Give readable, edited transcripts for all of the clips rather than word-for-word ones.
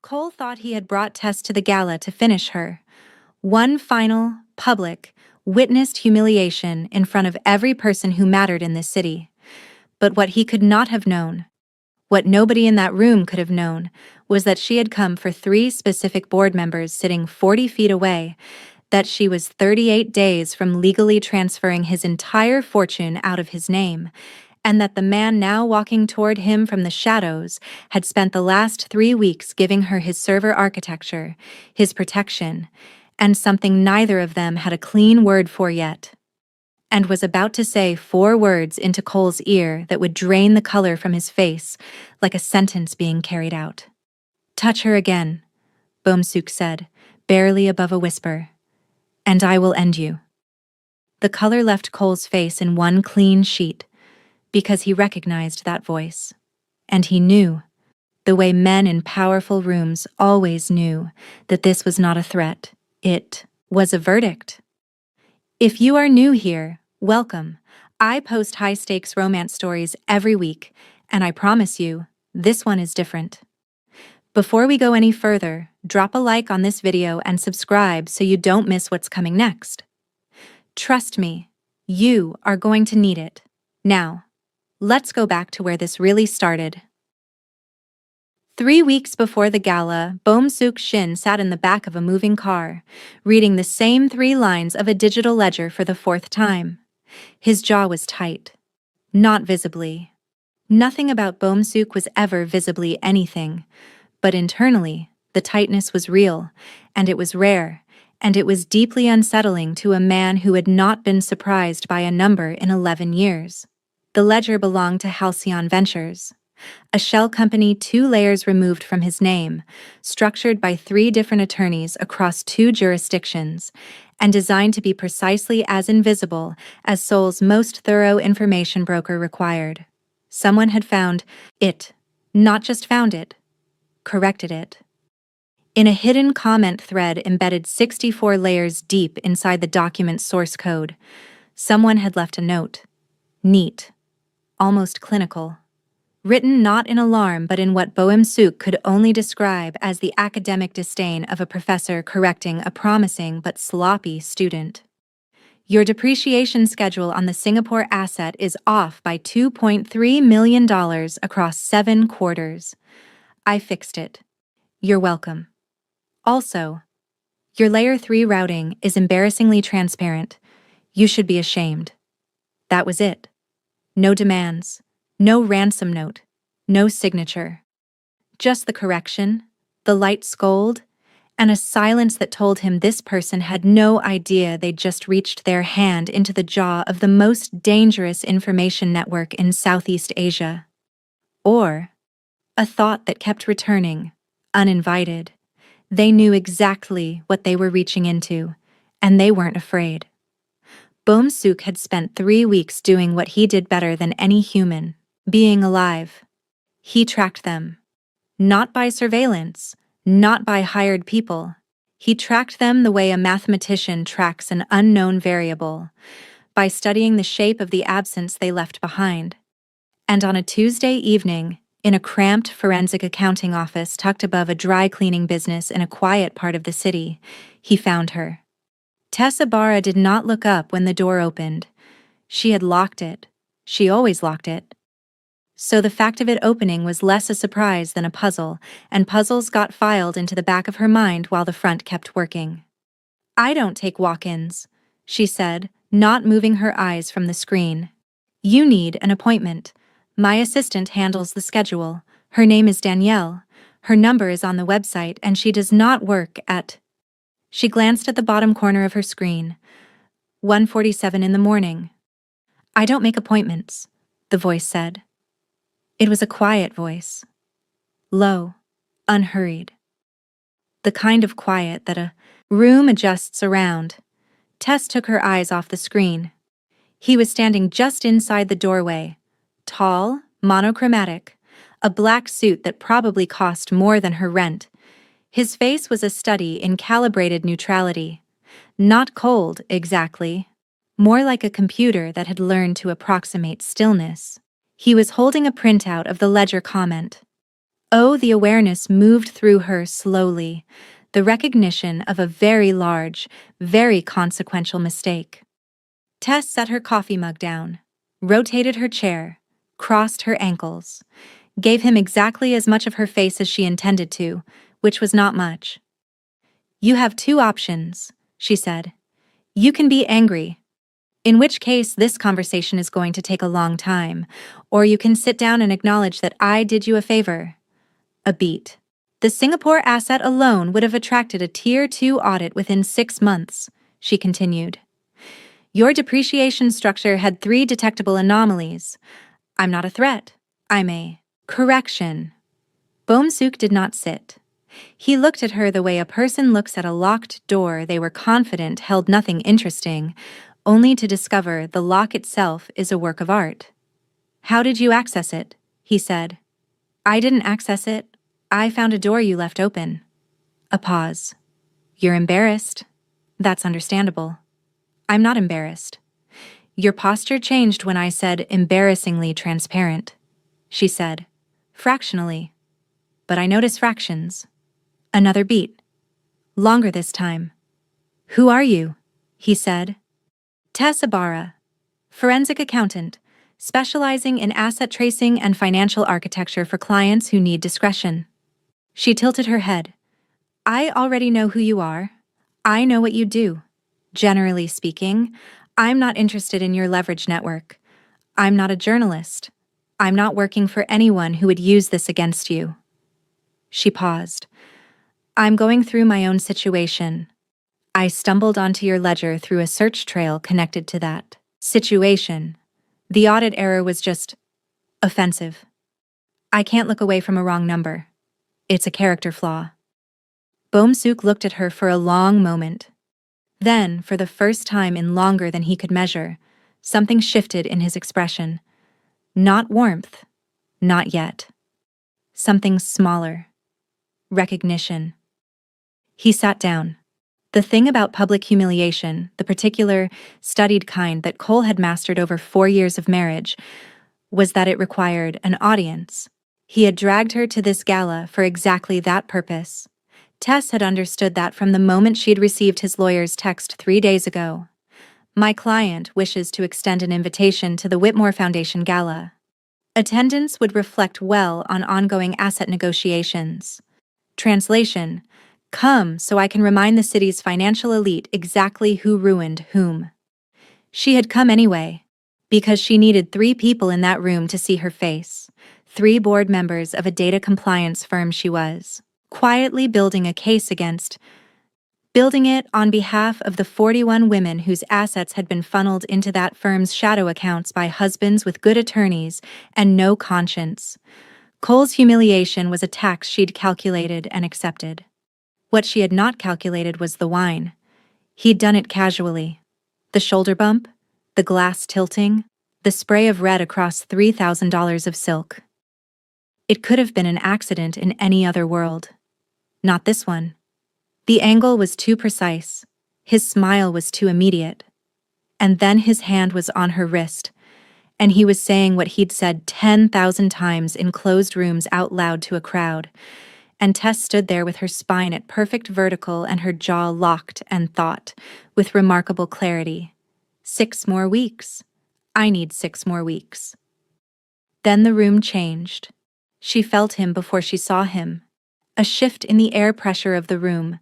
Cole thought he had brought Tess to the gala to finish her. One final, public, witnessed humiliation in front of every person who mattered in this city. But what he could not have known, what nobody in that room could have known, was that she had come for 3 specific board members sitting 40 feet away, that she was 38 days from legally transferring his entire fortune out of his name, and that the man now walking toward him from the shadows had spent the last 3 weeks giving her his server architecture, his protection, and something neither of them had a clean word for yet, and was about to say 4 words into Cole's ear that would drain the color from his face like a sentence being carried out. "Touch her again," Bomsuk said, barely above a whisper, "and I will end you." The color left Cole's face in one clean sheet, because he recognized that voice. And he knew, the way men in powerful rooms always knew, that this was not a threat. It was a verdict. If you are new here, welcome. I post high-stakes romance stories every week, and I promise you, this one is different. Before we go any further, drop a like on this video and subscribe so you don't miss what's coming next. Trust me, you are going to need it. Now, let's go back to where this really started. 3 weeks before the gala, Bomsuk Shin sat in the back of a moving car, reading the same 3 lines of a digital ledger for the 4th time. His jaw was tight. Not visibly. Nothing about Bomsuk was ever visibly anything, but internally, the tightness was real, and it was rare, and it was deeply unsettling to a man who had not been surprised by a number in 11 years. The ledger belonged to Halcyon Ventures, a shell company 2 layers removed from his name, structured by 3 different attorneys across 2 jurisdictions, and designed to be precisely as invisible as Seoul's most thorough information broker required. Someone had found it, not just found it, corrected it. In a hidden comment thread embedded 64 layers deep inside the document's source code, someone had left a note. Neat. Almost clinical. Written not in alarm but in what Bomsuk could only describe as the academic disdain of a professor correcting a promising but sloppy student. Your depreciation schedule on the Singapore asset is off by $2.3 million across 7 quarters. I fixed it. You're welcome. Also, your Layer 3 routing is embarrassingly transparent. You should be ashamed. That was it. No demands, no ransom note, no signature. Just the correction, the light scold, and a silence that told him this person had no idea they'd just reached their hand into the jaw of the most dangerous information network in Southeast Asia. Or a thought that kept returning, uninvited. They knew exactly what they were reaching into, and they weren't afraid. Bomsuk had spent 3 weeks doing what he did better than any human, being alive. He tracked them. Not by surveillance, not by hired people. He tracked them the way a mathematician tracks an unknown variable, by studying the shape of the absence they left behind. And on a Tuesday evening, in a cramped forensic accounting office tucked above a dry cleaning business in a quiet part of the city, he found her. Tessa Barra did not look up when the door opened. She had locked it. She always locked it. So the fact of it opening was less a surprise than a puzzle, and puzzles got filed into the back of her mind while the front kept working. "I don't take walk-ins," she said, not moving her eyes from the screen. "You need an appointment. My assistant handles the schedule. Her name is Danielle. Her number is on the website, and she does not work at..." She glanced at the bottom corner of her screen. 1:47 in the morning. "I don't make appointments," the voice said. It was a quiet voice. Low, unhurried. The kind of quiet that a room adjusts around. Tess took her eyes off the screen. He was standing just inside the doorway. Tall, monochromatic, a black suit that probably cost more than her rent. His face was a study in calibrated neutrality. Not cold, exactly. More like a computer that had learned to approximate stillness. He was holding a printout of the ledger comment. Oh, the awareness moved through her slowly, the recognition of a very large, very consequential mistake. Tess set her coffee mug down, rotated her chair, crossed her ankles, gave him exactly as much of her face as she intended to, which was not much. "You have two options," she said. "You can be angry, in which case this conversation is going to take a long time, or you can sit down and acknowledge that I did you a favor." A beat. "The Singapore asset alone would have attracted a Tier 2 audit within 6 months," she continued. "Your depreciation structure had 3 detectable anomalies. I'm not a threat. I'm a correction." Bomsuk did not sit. He looked at her the way a person looks at a locked door they were confident held nothing interesting, only to discover the lock itself is a work of art. "How did you access it?" he said. "I didn't access it. I found a door you left open." A pause. "You're embarrassed. That's understandable." "I'm not embarrassed." "Your posture changed when I said embarrassingly transparent," she said. "Fractionally. But I notice fractions." Another beat. Longer this time. "Who are you?" he said. "Tess Ibarra, forensic accountant, specializing in asset tracing and financial architecture for clients who need discretion." She tilted her head. "I already know who you are. I know what you do. Generally speaking, I'm not interested in your leverage network. I'm not a journalist. I'm not working for anyone who would use this against you." She paused. "I'm going through my own situation. I stumbled onto your ledger through a search trail connected to that situation. The audit error was just offensive. I can't look away from a wrong number. It's a character flaw." Bomsuk looked at her for a long moment. Then, for the first time in longer than he could measure, something shifted in his expression. Not warmth. Not yet. Something smaller. Recognition. He sat down. The thing about public humiliation, the particular, studied kind that Cole had mastered over 4 years of marriage, was that it required an audience. He had dragged her to this gala for exactly that purpose. Tess had understood that from the moment she'd received his lawyer's text 3 days ago. "My client wishes to extend an invitation to the Whitmore Foundation Gala. Attendance would reflect well on ongoing asset negotiations." Translation: "Come so I can remind the city's financial elite exactly who ruined whom." She had come anyway, because she needed 3 people in that room to see her face, 3 board members of a data compliance firm she was quietly building a case against, building it on behalf of the 41 women whose assets had been funneled into that firm's shadow accounts by husbands with good attorneys and no conscience. Cole's humiliation was a tax she'd calculated and accepted. What she had not calculated was the wine. He'd done it casually. The shoulder bump, the glass tilting, the spray of red across $3,000 of silk. It could have been an accident in any other world. Not this one. The angle was too precise. His smile was too immediate. And then his hand was on her wrist, and he was saying what he'd said 10,000 times in closed rooms out loud to a crowd. And Tess stood there with her spine at perfect vertical and her jaw locked and thought, with remarkable clarity, 6 more weeks. I need 6 more weeks. Then the room changed. She felt him before she saw him. A shift in the air pressure of the room,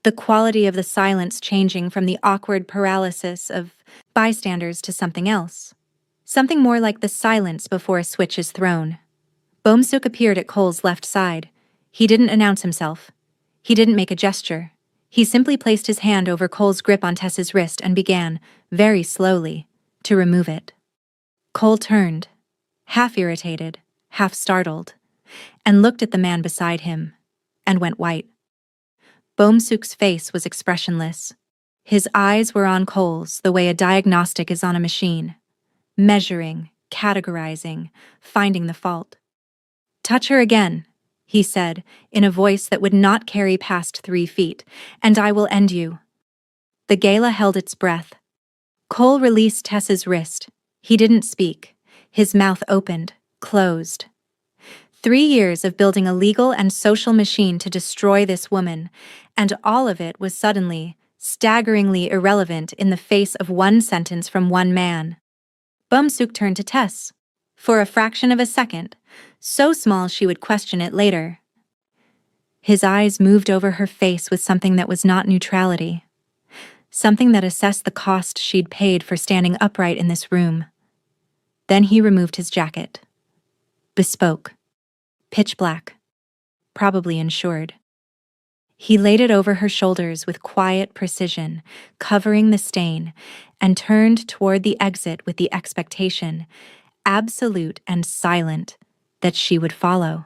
the quality of the silence changing from the awkward paralysis of bystanders to something else. Something more like the silence before a switch is thrown. Bomsuk appeared at Cole's left side. He didn't announce himself. He didn't make a gesture. He simply placed his hand over Cole's grip on Tess's wrist and began, very slowly, to remove it. Cole turned, half irritated, half startled, and looked at the man beside him, and went white. Bomsuk's face was expressionless. His eyes were on Cole's the way a diagnostic is on a machine, measuring, categorizing, finding the fault. "Touch her again," he said, in a voice that would not carry past 3 feet, "and I will end you." The gala held its breath. Cole released Tess's wrist. He didn't speak. His mouth opened, closed. 3 years of building a legal and social machine to destroy this woman, and all of it was suddenly, staggeringly irrelevant in the face of one sentence from one man. Bumsuk turned to Tess. For a fraction of a second, so small she would question it later. His eyes moved over her face with something that was not neutrality. Something that assessed the cost she'd paid for standing upright in this room. Then he removed his jacket. Bespoke. Pitch black. Probably insured. He laid it over her shoulders with quiet precision, covering the stain, and turned toward the exit with the expectation, absolute and silent, that she would follow.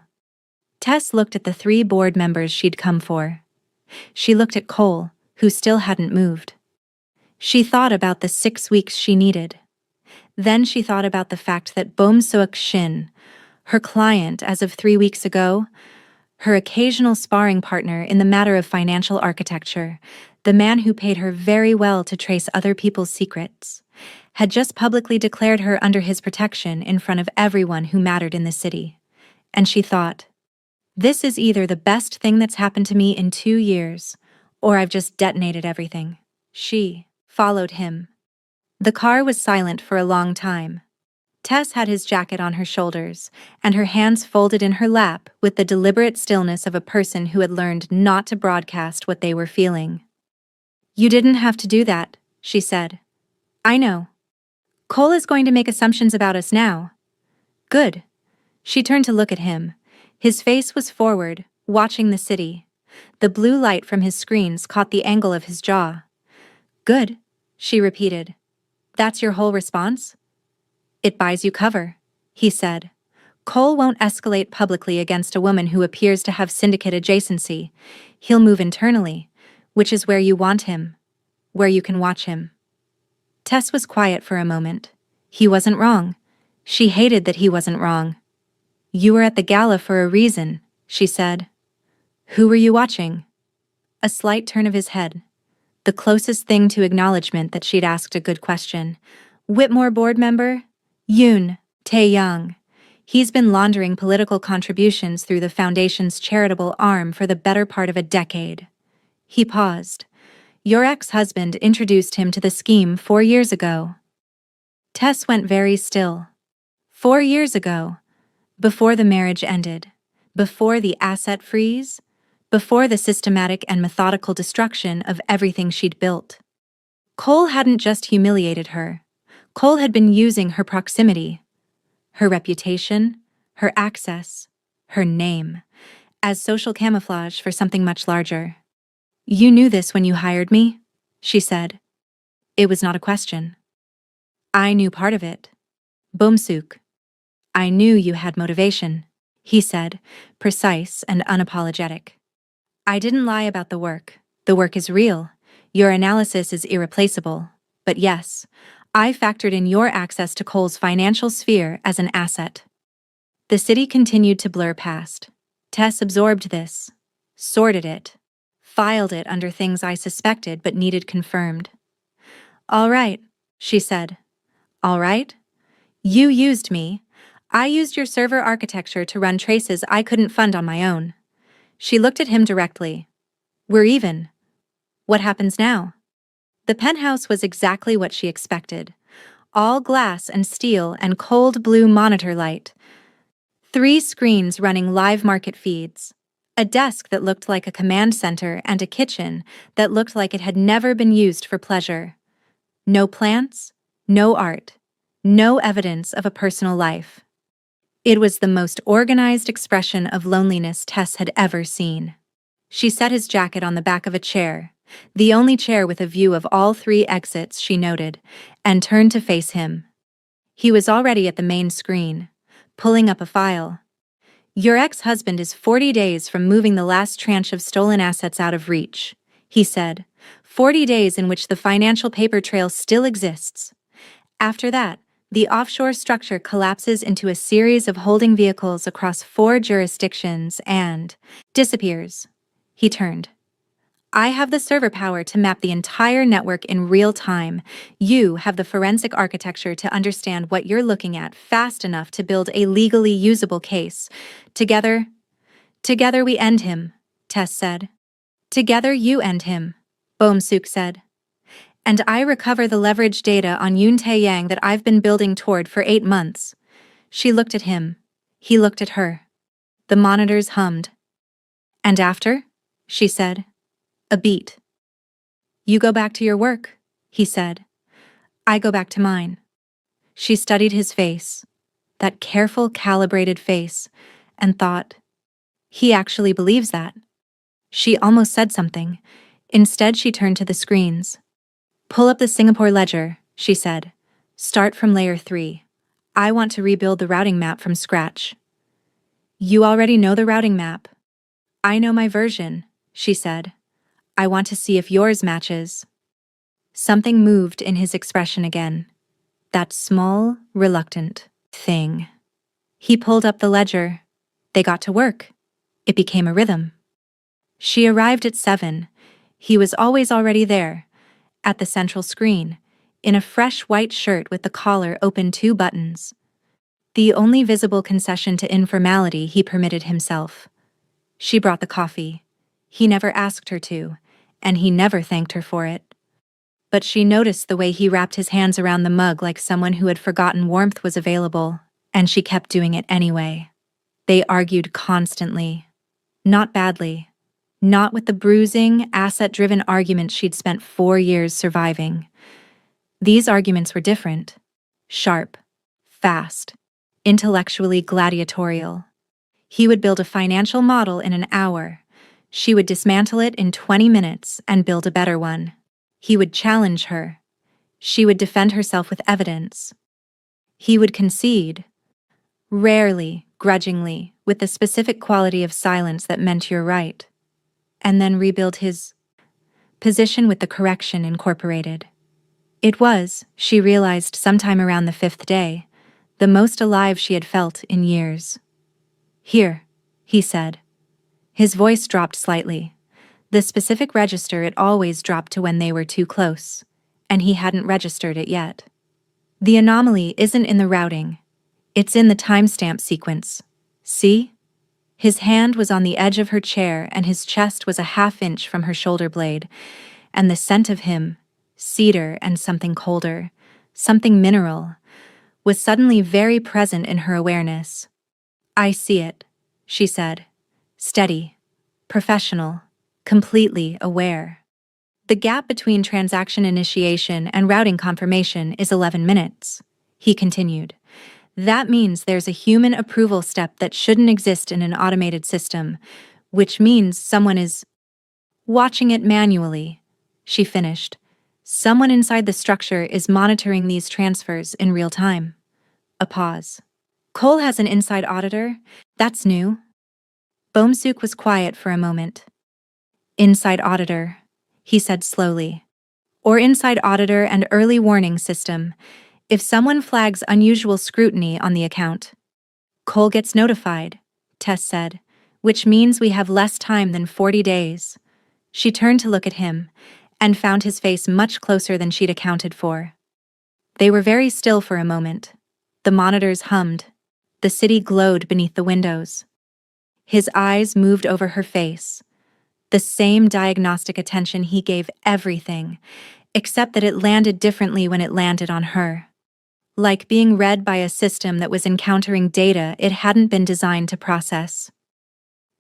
Tess looked at the 3 board members she'd come for. She looked at Cole, who still hadn't moved. She thought about the 6 weeks she needed. Then she thought about the fact that Bomseok Shin, her client as of 3 weeks ago, her occasional sparring partner in the matter of financial architecture, the man who paid her very well to trace other people's secrets, had just publicly declared her under his protection in front of everyone who mattered in the city. And she thought, this is either the best thing that's happened to me in 2 years, or I've just detonated everything. She followed him. The car was silent for a long time. Tess had his jacket on her shoulders, and her hands folded in her lap with the deliberate stillness of a person who had learned not to broadcast what they were feeling. You didn't have to do that, she said. I know. Cole is going to make assumptions about us now. Good. She turned to look at him. His face was forward, watching the city. The blue light from his screens caught the angle of his jaw. Good, she repeated. That's your whole response? It buys you cover, he said. Cole won't escalate publicly against a woman who appears to have syndicate adjacency. He'll move internally, which is where you want him, where you can watch him. Tess was quiet for a moment. He wasn't wrong. She hated that he wasn't wrong. You were at the gala for a reason, she said. Who were you watching? A slight turn of his head. The closest thing to acknowledgement that she'd asked a good question. Whitmore board member? Yoon Tae-young. He's been laundering political contributions through the foundation's charitable arm for the better part of a decade. He paused. Your ex-husband introduced him to the scheme 4 years ago. Tess went very still. 4 years ago. Before the marriage ended. Before the asset freeze. Before the systematic and methodical destruction of everything she'd built. Cole hadn't just humiliated her. Cole had been using her proximity, her reputation, her access, her name, as social camouflage for something much larger. You knew this when you hired me, she said. It was not a question. I knew part of it. Bomsuk. I knew you had motivation, he said, precise and unapologetic. I didn't lie about the work. The work is real. Your analysis is irreplaceable. But yes, I factored in your access to Cole's financial sphere as an asset. The city continued to blur past. Tess absorbed this, sorted it, filed it under things I suspected but needed confirmed. All right, she said. All right? You used me. I used your server architecture to run traces I couldn't fund on my own. She looked at him directly. We're even. What happens now? The penthouse was exactly what she expected. All glass and steel and cold blue monitor light. 3 screens running live market feeds. A desk that looked like a command center and a kitchen that looked like it had never been used for pleasure. No plants, no art, no evidence of a personal life. It was the most organized expression of loneliness Tess had ever seen. She set his jacket on the back of a chair, the only chair with a view of all 3 exits she noted, and turned to face him. He was already at the main screen, pulling up a file. Your ex-husband is 40 days from moving the last tranche of stolen assets out of reach, he said. 40 days in which the financial paper trail still exists. After that, the offshore structure collapses into a series of holding vehicles across 4 jurisdictions and disappears. He turned. I have the server power to map the entire network in real time. You have the forensic architecture to understand what you're looking at fast enough to build a legally usable case. Together we end him, Tess said. Together you end him, Bomsuk said. And I recover the leverage data on Yoon Tae-yang that I've been building toward for 8 months. She looked at him. He looked at her. The monitors hummed. And after? She said. A beat. You go back to your work, he said. I go back to mine. She studied his face, that careful, calibrated face, and thought, he actually believes that. She almost said something. Instead, she turned to the screens. Pull up the Singapore ledger, she said. Start from layer 3. I want to rebuild the routing map from scratch. You already know the routing map. I know my version, she said. I want to see if yours matches. Something moved in his expression again. That small, reluctant thing. He pulled up the ledger. They got to work. It became a rhythm. She arrived at 7. He was always already there, at the central screen, in a fresh white shirt with the collar open 2 buttons. The only visible concession to informality he permitted himself. She brought the coffee. He never asked her to, and he never thanked her for it. But she noticed the way he wrapped his hands around the mug like someone who had forgotten warmth was available, and she kept doing it anyway. They argued constantly. Not badly. Not with the bruising, asset-driven arguments she'd spent 4 years surviving. These arguments were different. Sharp. Fast. Intellectually gladiatorial. He would build a financial model in an hour. She would dismantle it in 20 minutes and build a better one. He would challenge her. She would defend herself with evidence. He would concede. Rarely, grudgingly, with the specific quality of silence that meant you're right. And then rebuild his position with the correction incorporated. It was, she realized sometime around the 5th day, the most alive she had felt in years. Here, he said. His voice dropped slightly. The specific register it always dropped to when they were too close, and he hadn't registered it yet. The anomaly isn't in the routing. It's in the timestamp sequence. See? His hand was on the edge of her chair and his chest was a half-inch from her shoulder blade, and the scent of him, cedar and something colder, something mineral, was suddenly very present in her awareness. I see it, she said. Steady, professional, completely aware. The gap between transaction initiation and routing confirmation is 11 minutes, he continued. That means there's a human approval step that shouldn't exist in an automated system, which means someone is watching it manually, she finished. Someone inside the structure is monitoring these transfers in real time. A pause. Cole has an inside auditor? That's new. Bomsuk was quiet for a moment. Inside auditor, he said slowly. Or inside auditor and early warning system, if someone flags unusual scrutiny on the account. Cole gets notified, Tess said, which means we have less time than 40 days. She turned to look at him, and found his face much closer than she'd accounted for. They were very still for a moment. The monitors hummed. The city glowed beneath the windows. His eyes moved over her face. The same diagnostic attention he gave everything, except that it landed differently when it landed on her. Like being read by a system that was encountering data it hadn't been designed to process.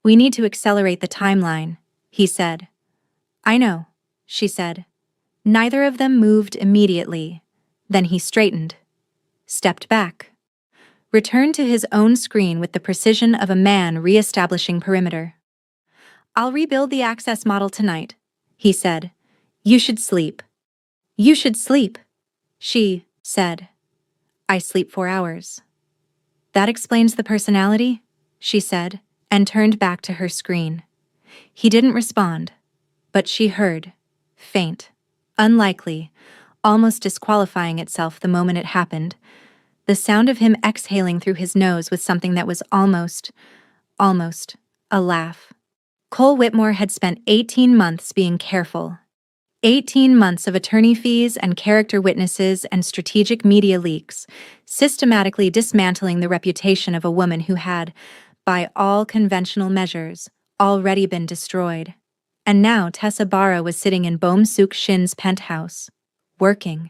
We need to accelerate the timeline, he said. I know, she said. Neither of them moved immediately. Then he straightened. Stepped back. Returned to his own screen with the precision of a man re-establishing perimeter. I'll rebuild the access model tonight, he said. You should sleep. You should sleep, she said. I sleep 4 hours. That explains the personality, she said, and turned back to her screen. He didn't respond, but she heard, faint, unlikely, almost disqualifying itself the moment it happened, the sound of him exhaling through his nose with something that was almost, a laugh. Cole Whitmore had spent 18 months being careful. 18 months of attorney fees and character witnesses and strategic media leaks, systematically dismantling the reputation of a woman who had, by all conventional measures, already been destroyed. And now Tessa Barra was sitting in Boum Suk Shin's penthouse, working.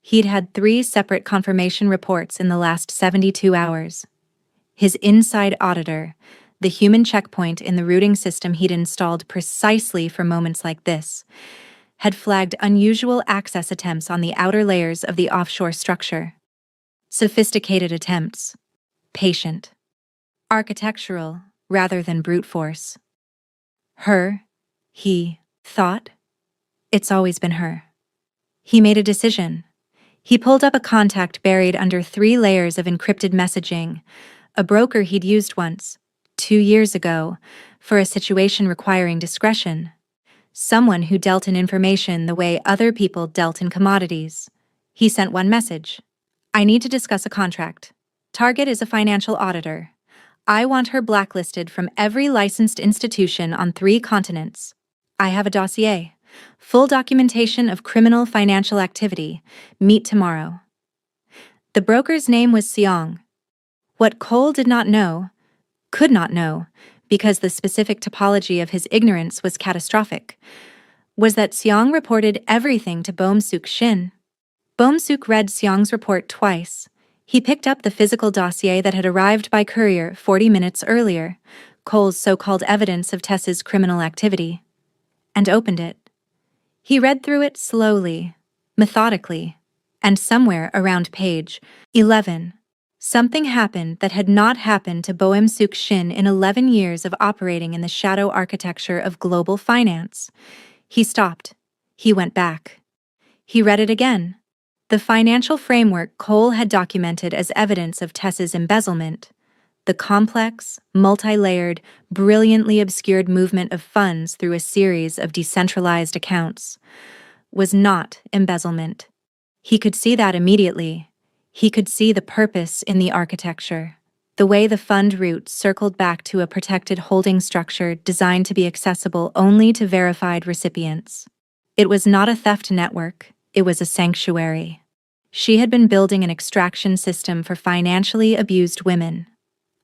He'd had 3 separate confirmation reports in the last 72 hours. His inside auditor, the human checkpoint in the routing system he'd installed precisely for moments like this, had flagged unusual access attempts on the outer layers of the offshore structure. Sophisticated attempts. Patient. Architectural, rather than brute force. Her, he thought. It's always been her. He made a decision. He pulled up a contact buried under 3 layers of encrypted messaging, a broker he'd used once, 2 years ago, for a situation requiring discretion. Someone who dealt in information the way other people dealt in commodities. He sent one message. I need to discuss a contract. Target is a financial auditor. I want her blacklisted from every licensed institution on 3 continents. I have a dossier. Full documentation of criminal financial activity. Meet tomorrow. The broker's name was Seong. What Cole did not know, could not know, because the specific topology of his ignorance was catastrophic, was that Seong reported everything to Boum Suk Shin. Boum Suk read Seong's report twice. He picked up the physical dossier that had arrived by courier 40 minutes earlier, Cole's so-called evidence of Tess's criminal activity, and opened it. He read through it slowly, methodically, and somewhere around page 11, something happened that had not happened to Boum Suk Shin in 11 years of operating in the shadow architecture of global finance. He stopped. He went back. He read it again. The financial framework Cole had documented as evidence of Tess's embezzlement, the complex, multi-layered, brilliantly obscured movement of funds through a series of decentralized accounts, was not embezzlement. He could see that immediately. He could see the purpose in the architecture, the way the fund route circled back to a protected holding structure designed to be accessible only to verified recipients. It was not a theft network, it was a sanctuary. She had been building an extraction system for financially abused women,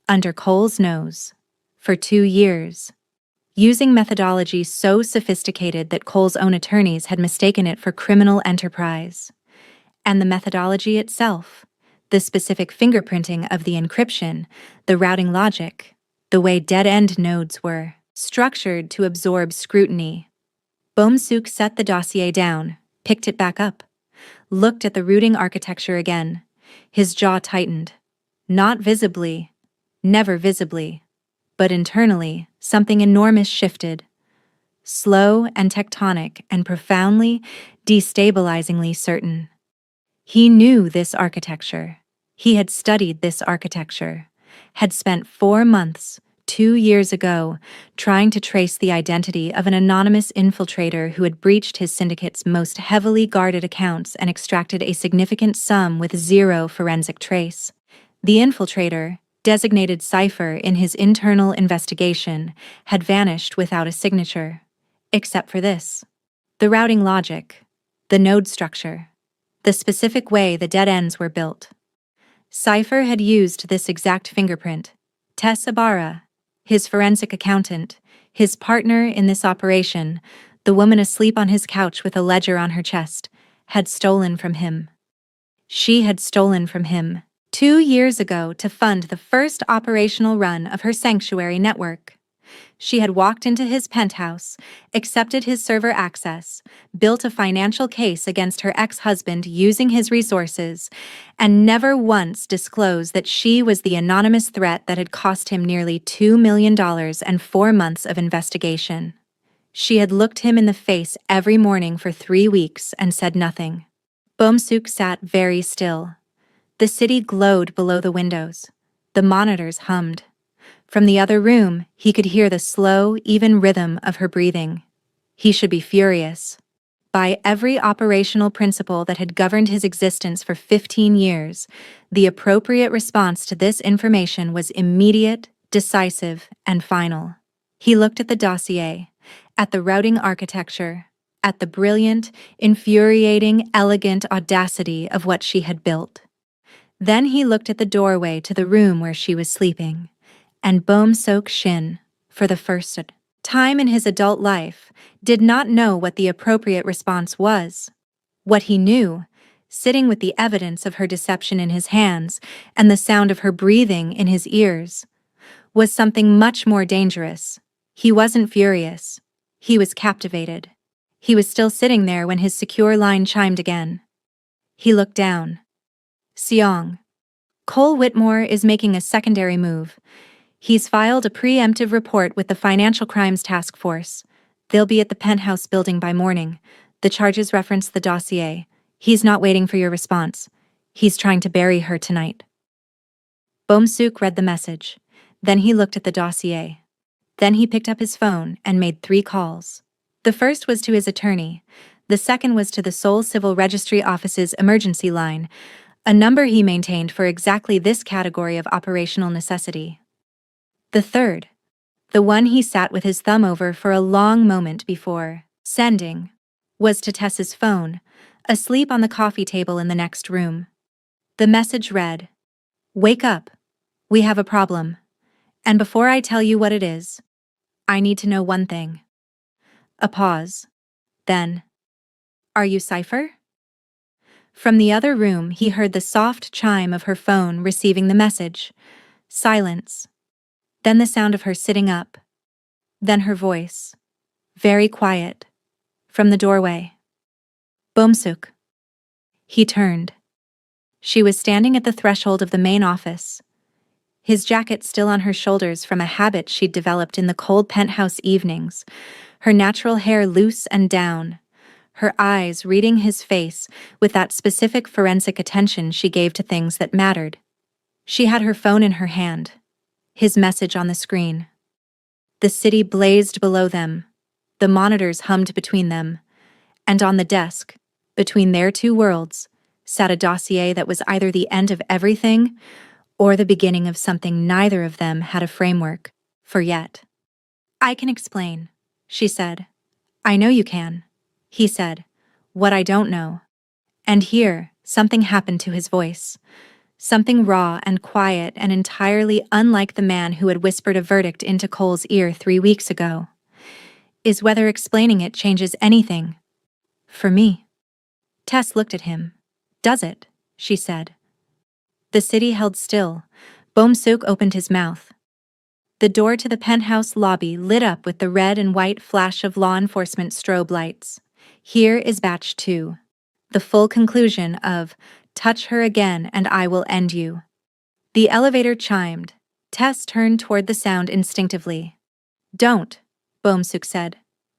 under Cole's nose, for 2 years, using methodology so sophisticated that Cole's own attorneys had mistaken it for criminal enterprise. And the methodology itself, the specific fingerprinting of the encryption, the routing logic, the way dead-end nodes were structured to absorb scrutiny. Boum Suk set the dossier down, picked it back up, looked at the routing architecture again. His jaw tightened. Not visibly, never visibly, but internally, something enormous shifted. Slow and tectonic and profoundly, destabilizingly certain. He knew this architecture. He had studied this architecture, had spent 4 months, 2 years ago, trying to trace the identity of an anonymous infiltrator who had breached his syndicate's most heavily guarded accounts and extracted a significant sum with 0 forensic trace. The infiltrator, designated Cypher in his internal investigation, had vanished without a signature, except for this: the routing logic, the node structure, the specific way the dead ends were built. Cypher had used this exact fingerprint. Tessa Barra, his forensic accountant, his partner in this operation, the woman asleep on his couch with a ledger on her chest, had stolen from him. She had stolen from him 2 years ago to fund the first operational run of her sanctuary network. She had walked into his penthouse, accepted his server access, built a financial case against her ex-husband using his resources, and never once disclosed that she was the anonymous threat that had cost him nearly $2 million and 4 months of investigation. She had looked him in the face every morning for 3 weeks and said nothing. Boum Suk sat very still. The city glowed below the windows. The monitors hummed. From the other room, he could hear the slow, even rhythm of her breathing. He should be furious. By every operational principle that had governed his existence for 15 years, the appropriate response to this information was immediate, decisive, and final. He looked at the dossier, at the routing architecture, at the brilliant, infuriating, elegant audacity of what she had built. Then he looked at the doorway to the room where she was sleeping, and Bohm Sok Shin, for the first time in his adult life, did not know what the appropriate response was. What he knew, sitting with the evidence of her deception in his hands and the sound of her breathing in his ears, was something much more dangerous. He wasn't furious. He was captivated. He was still sitting there when his secure line chimed again. He looked down. Seong. Cole Whitmore is making a secondary move. He's filed a preemptive report with the Financial Crimes Task Force. They'll be at the penthouse building by morning. The charges reference the dossier. He's not waiting for your response. He's trying to bury her tonight. Bohm-suk read the message. Then he looked at the dossier. Then he picked up his phone and made 3 calls. The first was to his attorney. The second was to the Seoul Civil Registry Office's emergency line, a number he maintained for exactly this category of operational necessity. The third, the one he sat with his thumb over for a long moment before sending, was to Tess's phone, asleep on the coffee table in the next room. The message read, "Wake up. We have a problem. And before I tell you what it is, I need to know one thing." A pause. Then, "Are you Cypher?" From the other room, he heard the soft chime of her phone receiving the message. Silence. Then the sound of her sitting up. Then her voice, very quiet, from the doorway. Bohm-suk. He turned. She was standing at the threshold of the main office, his jacket still on her shoulders from a habit she'd developed in the cold penthouse evenings, her natural hair loose and down, her eyes reading his face with that specific forensic attention she gave to things that mattered. She had her phone in her hand, his message on the screen. The city blazed below them, the monitors hummed between them, and on the desk, between their 2 worlds, sat a dossier that was either the end of everything or the beginning of something neither of them had a framework for yet. "I can explain," she said. "I know you can," he said, "what I don't know." And here, something happened to his voice. Something raw and quiet and entirely unlike the man who had whispered a verdict into Cole's ear 3 weeks ago. "Is whether explaining it changes anything. For me." Tess looked at him. "Does it?" she said. The city held still. Bohm-suk opened his mouth. The door to the penthouse lobby lit up with the red and white flash of law enforcement strobe lights. Here is batch 2. The full conclusion of "Touch her again and I will end you." The elevator chimed. Tess turned toward the sound instinctively. "Don't," Bohm-suk said.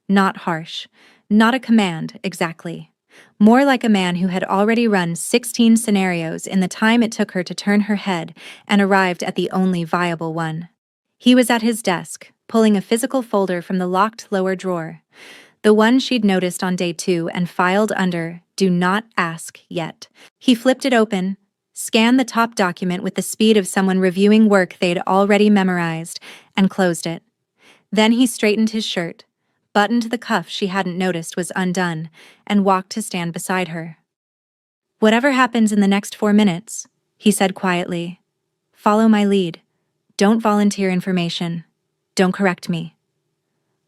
Not harsh. Not a command, exactly. More like a man who had already run 16 scenarios in the time it took her to turn her head and arrived at the only viable one. He was at his desk, pulling a physical folder from the locked lower drawer, the one she'd noticed on day 2 and filed under "Do Not Ask Yet." He flipped it open, scanned the top document with the speed of someone reviewing work they'd already memorized, and closed it. Then he straightened his shirt, buttoned the cuff she hadn't noticed was undone, and walked to stand beside her. "Whatever happens in the next 4 minutes," he said quietly, "follow my lead. Don't volunteer information. Don't correct me."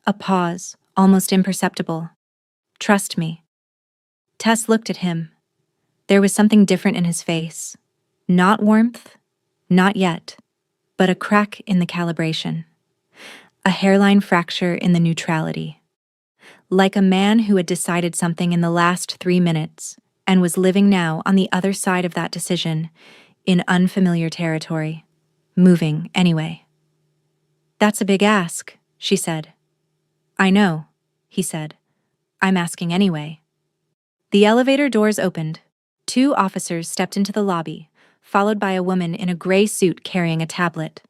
A pause, almost imperceptible. "Trust me." Tess looked at him. There was something different in his face. Not warmth, not yet, but a crack in the calibration. A hairline fracture in the neutrality. Like a man who had decided something in the last 3 minutes and was living now on the other side of that decision, in unfamiliar territory, moving anyway. "That's a big ask," she said. "I know," he said. "I'm asking anyway." The elevator doors opened. 2 officers stepped into the lobby, followed by a woman in a gray suit carrying a tablet.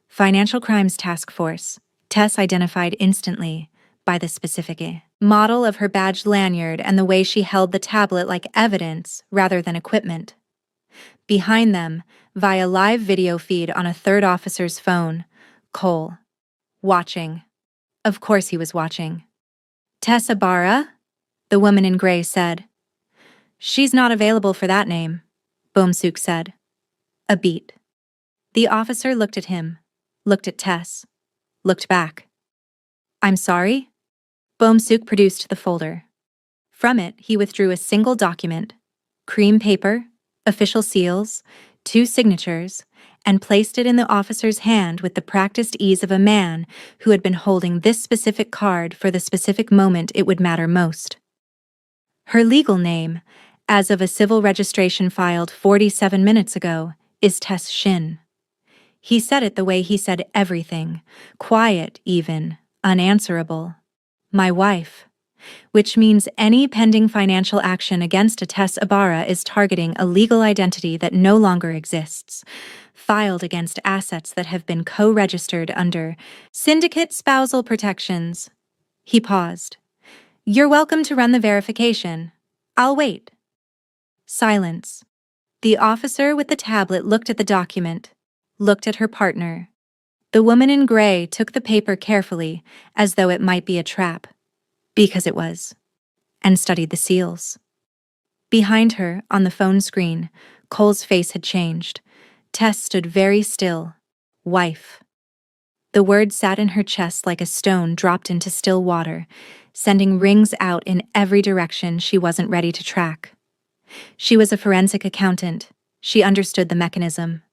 Financial Crimes Task Force, Tess identified instantly by the specific model of her badge lanyard and the way she held the tablet like evidence rather than equipment. Behind them, via live video feed on a 3rd officer's phone, Cole, watching, Of course he was watching. Tess Ibarra? The woman in gray said. She's not available for that name, Bomsuk said. A beat. The officer looked at him, looked at Tess, looked back. I'm sorry? Bomsuk produced the folder. From it, he withdrew a single document, cream paper, official seals, 2 signatures, and placed it in the officer's hand with the practiced ease of a man who had been holding this specific card for the specific moment it would matter most. Her legal name, as of a civil registration filed 47 minutes ago, is Tess Shin. He said it the way he said everything, quiet even, unanswerable. My wife. Which means any pending financial action against a Tess Ibarra is targeting a legal identity that no longer exists, filed against assets that have been co-registered under syndicate spousal protections. He paused. You're welcome to run the verification. I'll wait. Silence. The officer with the tablet looked at the document, looked at her partner. The woman in gray took the paper carefully, as though it might be a trap. Because it was. And studied the seals. Behind her, on the phone screen, Cole's face had changed. Tess stood very still. Wife. The word sat in her chest like a stone dropped into still water, sending rings out in every direction she wasn't ready to track. She was a forensic accountant. She understood the mechanism.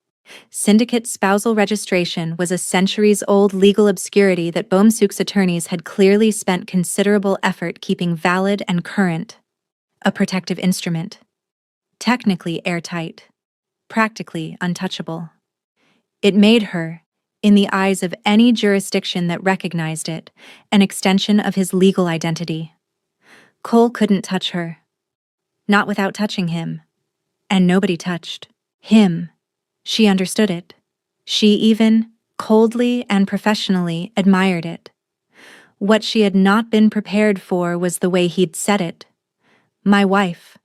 Syndicate spousal registration was a centuries-old legal obscurity that Bomsuk's attorneys had clearly spent considerable effort keeping valid and current. A protective instrument. Technically airtight. Practically untouchable. It made her, in the eyes of any jurisdiction that recognized it, an extension of his legal identity. Cole couldn't touch her. Not without touching him. And nobody touched him. She understood it. She even, coldly and professionally, admired it. What she had not been prepared for was the way he'd said it. My wife.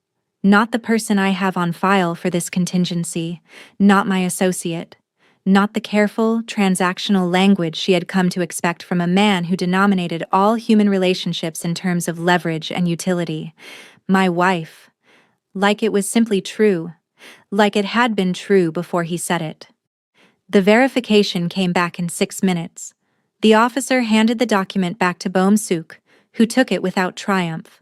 Not the person I have on file for this contingency, not my associate. Not the careful, transactional language she had come to expect from a man who denominated all human relationships in terms of leverage and utility. My wife. Like it was simply true. Like it had been true before he said it. The verification came back in 6 minutes. The officer handed the document back to Bomsuk, who took it without triumph,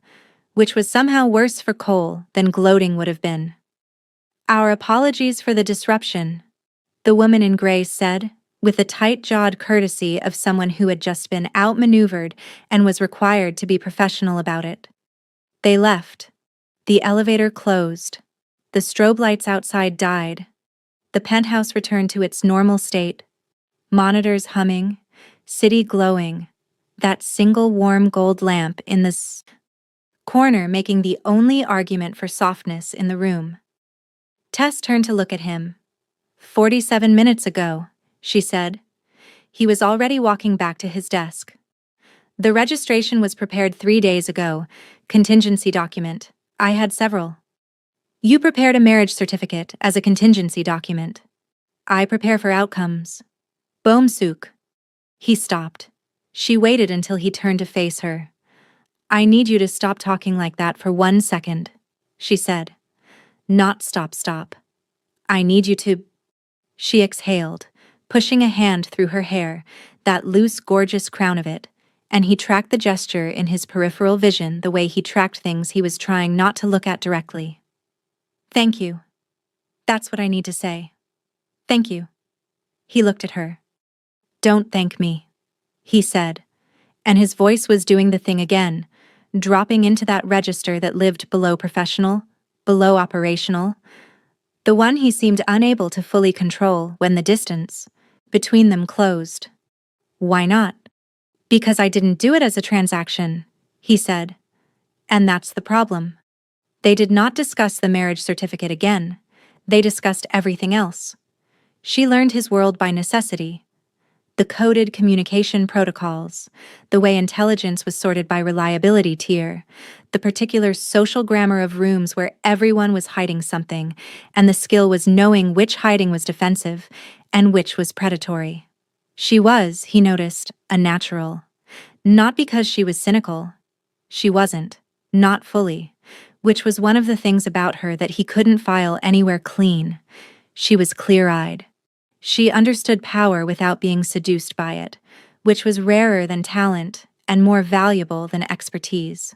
which was somehow worse for Cole than gloating would have been. Our apologies for the disruption, the woman in gray said, with the tight-jawed courtesy of someone who had just been outmaneuvered and was required to be professional about it. They left. The elevator closed. The strobe lights outside died. The penthouse returned to its normal state. Monitors humming, city glowing, that single warm gold lamp in the corner making the only argument for softness in the room. Tess turned to look at him. 47 minutes ago, she said. He was already walking back to his desk. The registration was prepared 3 days ago. Contingency document. I had several. You prepared a marriage certificate as a contingency document. I prepare for outcomes. Bomsuk. He stopped. She waited until he turned to face her. I need you to stop talking like that for 1 second, she said. Not stop. I need you to... She exhaled, pushing a hand through her hair, that loose, gorgeous crown of it, and he tracked the gesture in his peripheral vision the way he tracked things he was trying not to look at directly. Thank you. That's what I need to say. Thank you. He looked at her. Don't thank me, he said, and his voice was doing the thing again, dropping into that register that lived below professional, below operational, the one he seemed unable to fully control when the distance between them closed. Why not? Because I didn't do it as a transaction, he said. And that's the problem. They did not discuss the marriage certificate again. They discussed everything else. She learned his world by necessity. The coded communication protocols, the way intelligence was sorted by reliability tier, the particular social grammar of rooms where everyone was hiding something, and the skill was knowing which hiding was defensive and which was predatory. She was, he noticed, a natural. Not because she was cynical. She wasn't. Not fully. Which was one of the things about her that he couldn't file anywhere clean. She was clear-eyed. She understood power without being seduced by it, which was rarer than talent and more valuable than expertise.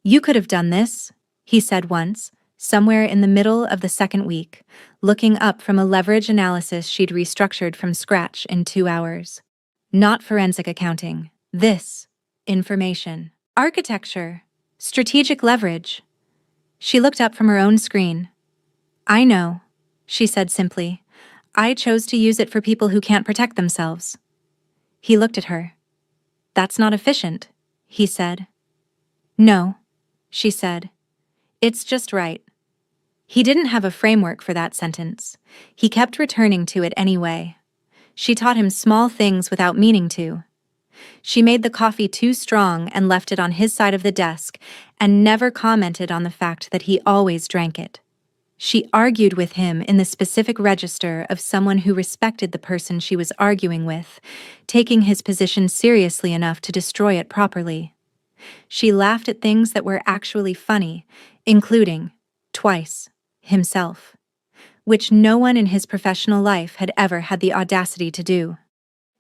"You could have done this," he said once, somewhere in the middle of the second week, looking up from a leverage analysis she'd restructured from scratch in 2 hours. Not forensic accounting. This. Information. Architecture. Strategic leverage. She looked up from her own screen. "I know," she said simply. "I chose to use it for people who can't protect themselves." He looked at her. "That's not efficient," he said. "No," she said. "It's just right." He didn't have a framework for that sentence. He kept returning to it anyway. She taught him small things without meaning to. She made the coffee too strong and left it on his side of the desk, and never commented on the fact that he always drank it. She argued with him in the specific register of someone who respected the person she was arguing with, taking his position seriously enough to destroy it properly. She laughed at things that were actually funny, including, twice, himself, which no one in his professional life had ever had the audacity to do.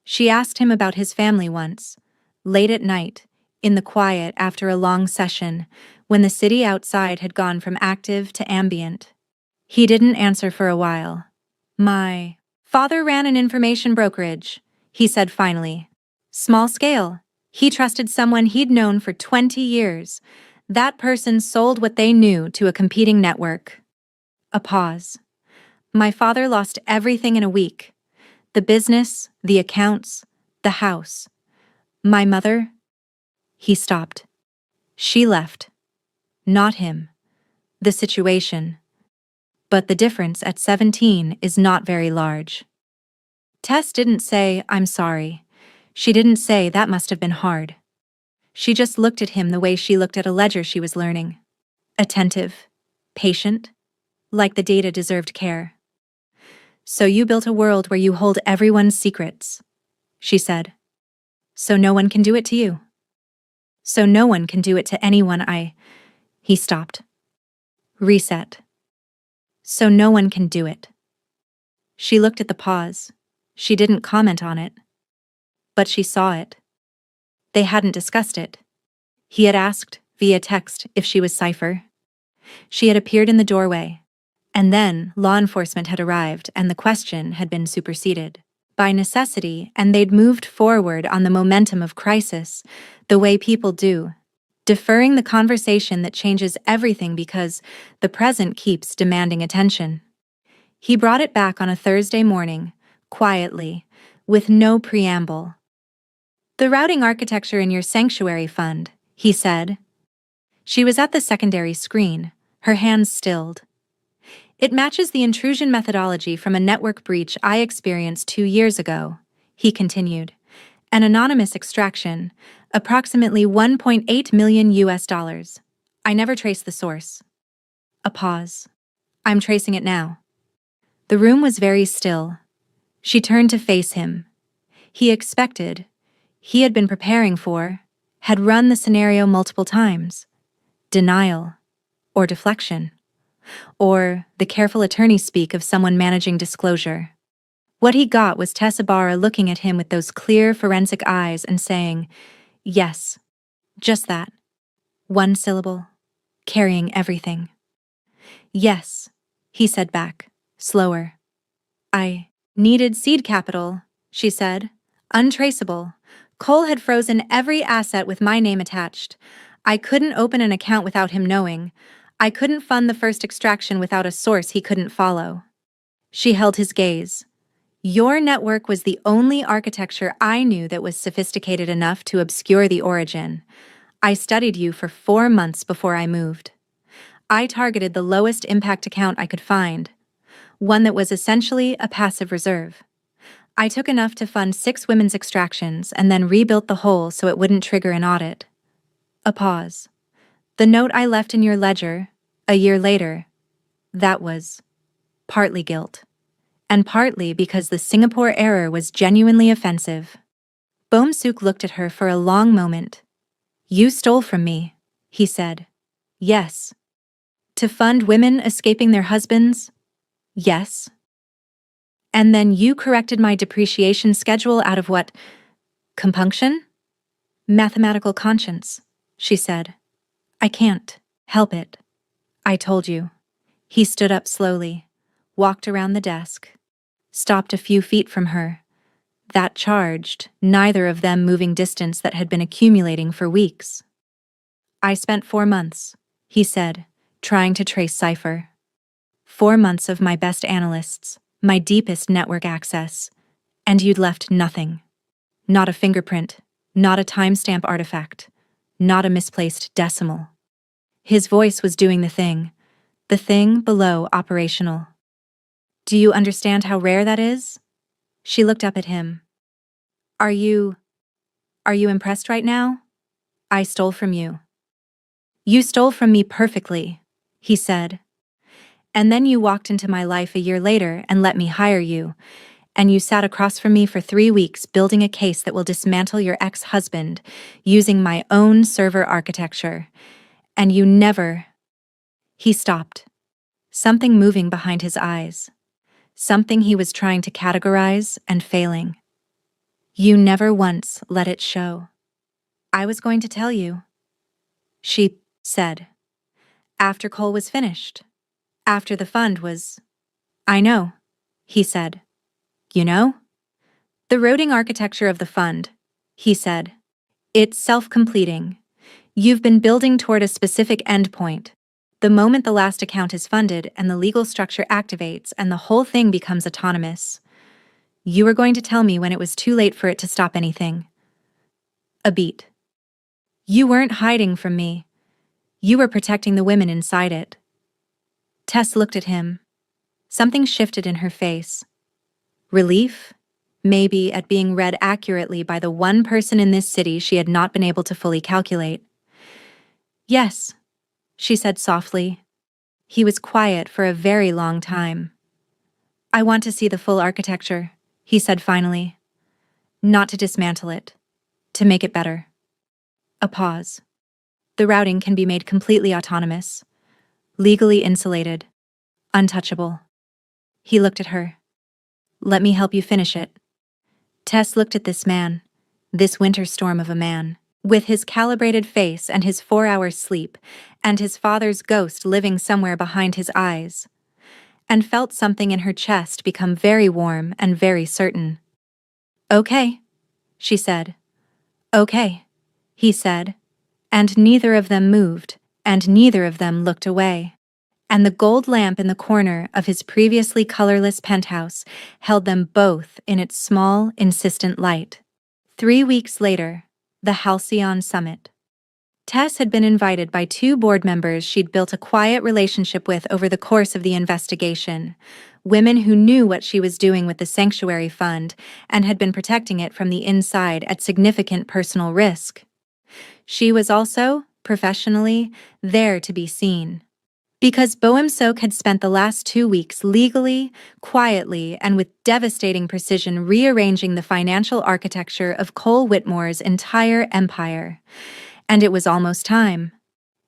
She asked him about his family once, late at night, in the quiet after a long session, when the city outside had gone from active to ambient. He didn't answer for a while. "My father ran an information brokerage," he said finally. "Small scale. He trusted someone he'd known for 20 years. That person sold what they knew to a competing network." A pause. "My father lost everything in a week. The business, the accounts, the house. My mother—" He stopped. She left. Not him. The situation. But the difference at 17 is not very large. Tess didn't say, "I'm sorry." She didn't say that must have been hard. She just looked at him the way she looked at a ledger she was learning. Attentive. Patient. Like the data deserved care. "So you built a world where you hold everyone's secrets," she said. "So no one can do it to you. So no one can do it to anyone I—" He stopped. Reset. "So no one can do it." She looked at the pause. She didn't comment on it. But she saw it. They hadn't discussed it. He had asked, via text, if she was Cypher. She had appeared in the doorway. And then law enforcement had arrived and the question had been superseded by necessity, and they'd moved forward on the momentum of crisis, the way people do, deferring the conversation that changes everything because the present keeps demanding attention. He brought it back on a Thursday morning, quietly, with no preamble. "The routing architecture in your sanctuary fund," he said. She was at the secondary screen, her hands stilled. "It matches the intrusion methodology from a network breach I experienced 2 years ago," he continued. "An anonymous extraction, approximately $1.8 million US. I never traced the source." A pause. "I'm tracing it now." The room was very still. She turned to face him. He expected, he had been preparing for, had run the scenario multiple times. Denial. Or deflection. Or the careful attorney speak of someone managing disclosure. What he got was Tess Ibarra looking at him with those clear forensic eyes and saying, "Yes, just that. One syllable, carrying everything." "Yes," he said back, slower. "I needed seed capital," she said. "Untraceable. Cole had frozen every asset with my name attached. I couldn't open an account without him knowing. I couldn't fund the first extraction without a source he couldn't follow." She held his gaze. "Your network was the only architecture I knew that was sophisticated enough to obscure the origin. I studied you for 4 months before I moved. I targeted the lowest impact account I could find, one that was essentially a passive reserve. I took enough to fund 6 women's extractions and then rebuilt the whole so it wouldn't trigger an audit." A pause. "The note I left in your ledger, a year later, that was partly guilt. And partly because the Singapore error was genuinely offensive. Boumsuk looked at her for a long moment. You stole from me, he said. Yes. To fund women escaping their husbands? Yes. And then you corrected my depreciation schedule out of what? Compunction? Mathematical conscience, she said. I can't help it. I told you. He stood up slowly, walked around the desk, stopped a few feet from her. That charged, neither of them moving distance that had been accumulating for weeks. I spent 4 months, he said, trying to trace cipher. 4 months of my best analysts, my deepest network access, and you'd left nothing. Not a fingerprint, not a timestamp artifact, not a misplaced decimal. His voice was doing the thing below operational. Do you understand how rare that is? She looked up at him. Are you impressed right now? I stole from you. You stole from me perfectly, he said. And then you walked into my life a year later and let me hire you, and you sat across from me for 3 weeks building a case that will dismantle your ex-husband using my own server architecture. And you never... He stopped. Something moving behind his eyes. Something he was trying to categorize and failing. You never once let it show. I was going to tell you, she said. After Cole was finished. After the fund was... I know, he said. You know? The routing architecture of the fund, he said. It's self-completing. You've been building toward a specific endpoint. The moment the last account is funded and the legal structure activates and the whole thing becomes autonomous. You were going to tell me when it was too late for it to stop anything. A beat. You weren't hiding from me. You were protecting the women inside it. Tess looked at him. Something shifted in her face. Relief? Maybe at being read accurately by the one person in this city she had not been able to fully calculate. Yes, she said softly. He was quiet for a very long time. I want to see the full architecture, he said finally. Not to dismantle it. To make it better. A pause. The routing can be made completely autonomous. Legally insulated. Untouchable. He looked at her. Let me help you finish it. Tess looked at this man, this winter storm of a man, with his calibrated face and his 4 hours sleep, and his father's ghost living somewhere behind his eyes, and felt something in her chest become very warm and very certain. Okay, she said. Okay, he said, and neither of them moved, and neither of them looked away. And the gold lamp in the corner of his previously colorless penthouse held them both in its small, insistent light. 3 weeks later, the Halcyon Summit. Tess had been invited by 2 board members she'd built a quiet relationship with over the course of the investigation, women who knew what she was doing with the Sanctuary Fund and had been protecting it from the inside at significant personal risk. She was also, professionally, there to be seen. Because Boumsuk had spent the last 2 weeks legally, quietly, and with devastating precision rearranging the financial architecture of Cole Whitmore's entire empire. And it was almost time.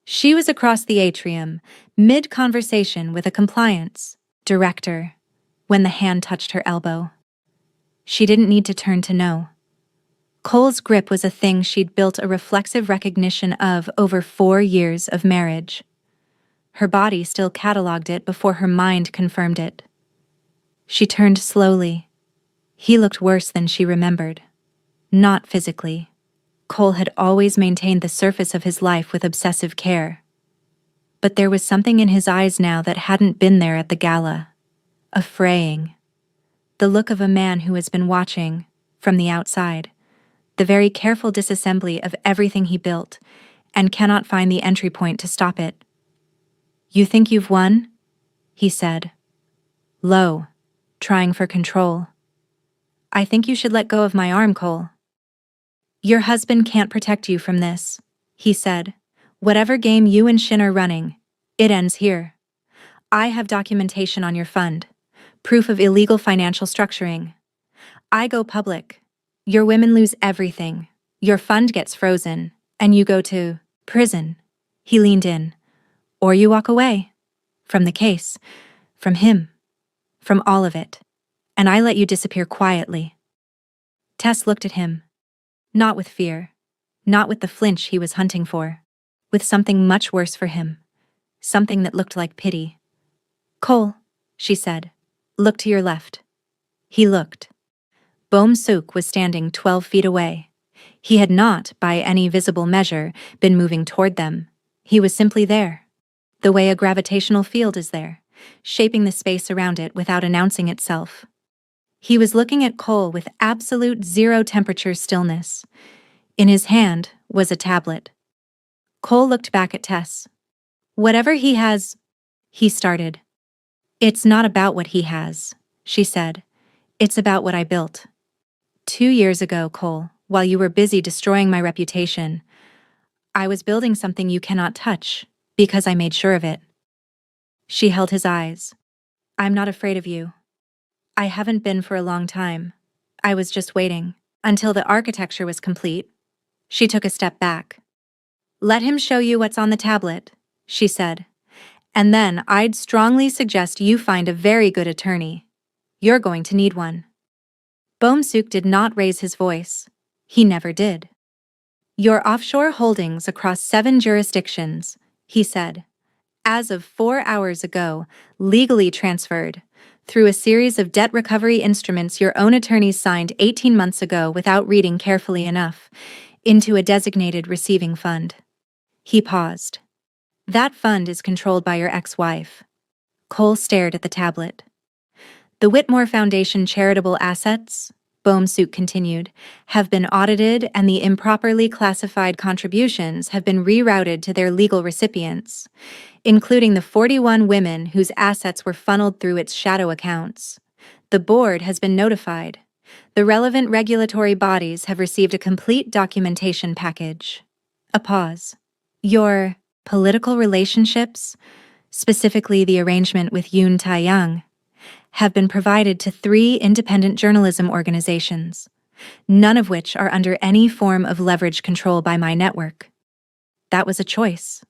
She was across the atrium, mid-conversation with a compliance director, when the hand touched her elbow. She didn't need to turn to know. Cole's grip was a thing she'd built a reflexive recognition of over 4 years of marriage. Her body still catalogued it before her mind confirmed it. She turned slowly. He looked worse than she remembered. Not physically. Cole had always maintained the surface of his life with obsessive care. But there was something in his eyes now that hadn't been there at the gala. A fraying. The look of a man who has been watching, from the outside, the very careful disassembly of everything he built, and cannot find the entry point to stop it. You think you've won? He said. Low, trying for control. I think you should let go of my arm, Cole. Your husband can't protect you from this, he said. Whatever game you and Shin are running, it ends here. I have documentation on your fund, proof of illegal financial structuring. I go public. Your women lose everything. Your fund gets frozen, and you go to prison. He leaned in. Or you walk away. From the case. From him. From all of it. And I let you disappear quietly. Tess looked at him. Not with fear. Not with the flinch he was hunting for. With something much worse for him. Something that looked like pity. Cole, she said. Look to your left. He looked. Boum Suk was standing 12 feet away. He had not, by any visible measure, been moving toward them. He was simply there. The way a gravitational field is there, shaping the space around it without announcing itself. He was looking at Cole with absolute zero-temperature stillness. In his hand was a tablet. Cole looked back at Tess. Whatever he has, he started. It's not about what he has, she said. It's about what I built. 2 years ago, Cole, while you were busy destroying my reputation, I was building something you cannot touch, because I made sure of it. She held his eyes. I'm not afraid of you. I haven't been for a long time. I was just waiting, until the architecture was complete. She took a step back. Let him show you what's on the tablet, she said. And then I'd strongly suggest you find a very good attorney. You're going to need one. Boum Suk did not raise his voice. He never did. Your offshore holdings across 7 jurisdictions, he said, as of 4 hours ago, legally transferred, through a series of debt recovery instruments your own attorneys signed 18 months ago without reading carefully enough, into a designated receiving fund. He paused. That fund is controlled by your ex-wife. Cole stared at the tablet. The Whitmore Foundation charitable assets, Boum Suk continued, have been audited and the improperly classified contributions have been rerouted to their legal recipients, including the 41 women whose assets were funneled through its shadow accounts. The board has been notified. The relevant regulatory bodies have received a complete documentation package. A pause. Your political relationships, specifically the arrangement with Yoon Tae-young, have been provided to 3 independent journalism organizations, none of which are under any form of leverage control by my network. That was a choice.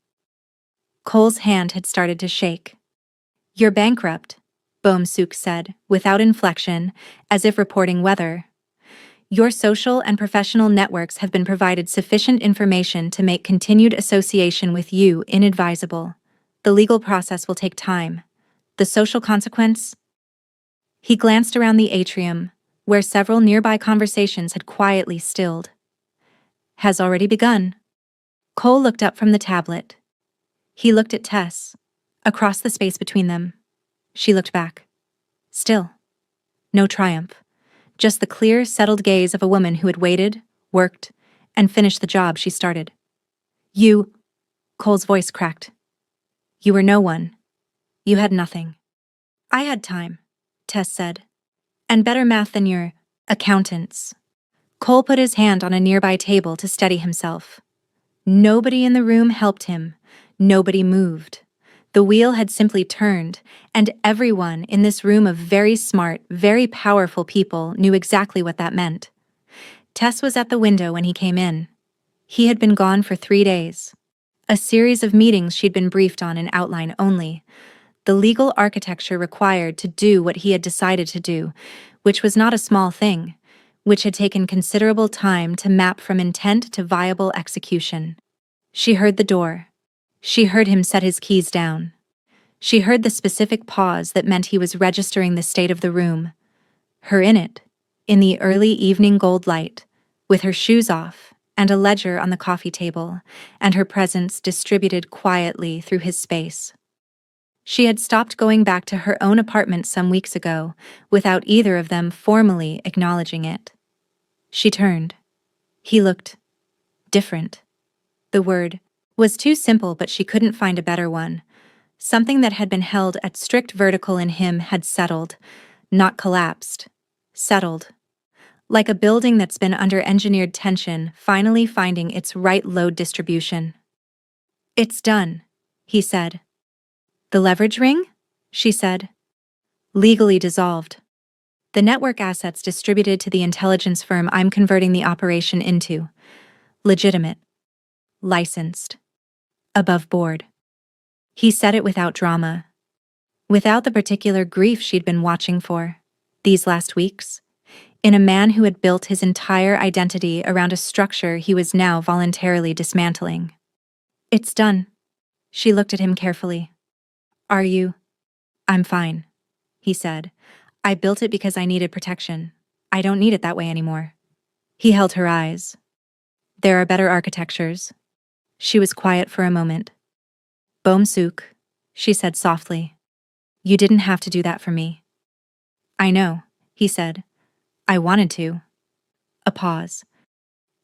Cole's hand had started to shake. You're bankrupt, Boum Suk said, without inflection, as if reporting weather. Your social and professional networks have been provided sufficient information to make continued association with you inadvisable. The legal process will take time. The social consequence? He glanced around the atrium, where several nearby conversations had quietly stilled. Has already begun. Cole looked up from the tablet. He looked at Tess, across the space between them. She looked back. Still. No triumph. Just the clear, settled gaze of a woman who had waited, worked, and finished the job she started. You, Cole's voice cracked. You were no one. You had nothing. I had time, Tess said. And better math than your accountants. Cole put his hand on a nearby table to steady himself. Nobody in the room helped him. Nobody moved. The wheel had simply turned, and everyone in this room of very smart, very powerful people knew exactly what that meant. Tess was at the window when he came in. He had been gone for 3 days. A series of meetings she'd been briefed on in outline only. The legal architecture required to do what he had decided to do, which was not a small thing, which had taken considerable time to map from intent to viable execution. She heard the door. She heard him set his keys down. She heard the specific pause that meant he was registering the state of the room. Her in it, in the early evening gold light, with her shoes off and a ledger on the coffee table, and her presence distributed quietly through his space. She had stopped going back to her own apartment some weeks ago, without either of them formally acknowledging it. She turned. He looked different. The word was too simple, but she couldn't find a better one. Something that had been held at strict vertical in him had settled, not collapsed. Settled. Like a building that's been under engineered tension, finally finding its right load distribution. It's done, he said. The leverage ring? She said. Legally dissolved. The network assets distributed to the intelligence firm I'm converting the operation into. Legitimate. Licensed. Above board. He said it without drama. Without the particular grief she'd been watching for these last weeks. In a man who had built his entire identity around a structure he was now voluntarily dismantling. It's done. She looked at him carefully. Are you? I'm fine, he said. I built it because I needed protection. I don't need it that way anymore. He held her eyes. There are better architectures. She was quiet for a moment. Bomsuk, she said softly. You didn't have to do that for me. I know, he said. I wanted to. A pause.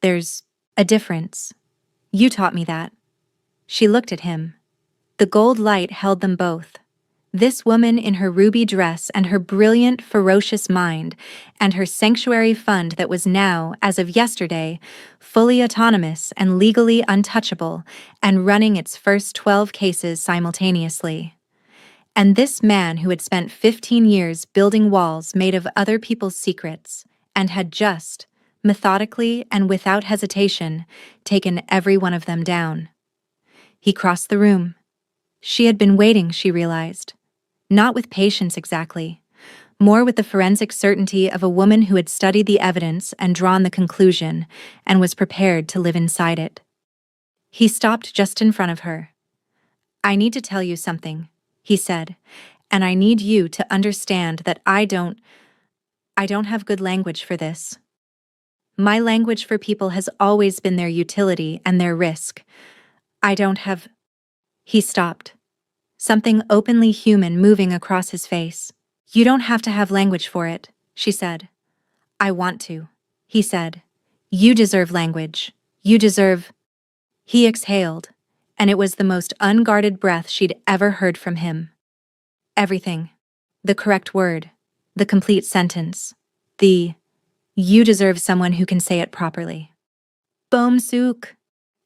There's a difference. You taught me that. She looked at him. The gold light held them both. This woman in her ruby dress and her brilliant, ferocious mind, and her sanctuary fund that was now, as of yesterday, fully autonomous and legally untouchable, and running its first 12 cases simultaneously. And this man who had spent 15 years building walls made of other people's secrets, and had just, methodically and without hesitation, taken every one of them down. He crossed the room. She had been waiting, she realized. Not with patience exactly, more with the forensic certainty of a woman who had studied the evidence and drawn the conclusion, and was prepared to live inside it. He stopped just in front of her. I need to tell you something, he said, and I need you to understand that I don't have good language for this. My language for people has always been their utility and their risk. I don't have... He stopped. Something openly human moving across his face. You don't have to have language for it, she said. I want to, he said. You deserve language. You deserve... He exhaled, and it was the most unguarded breath she'd ever heard from him. Everything. The correct word. The complete sentence. You deserve someone who can say it properly. Bomsuk.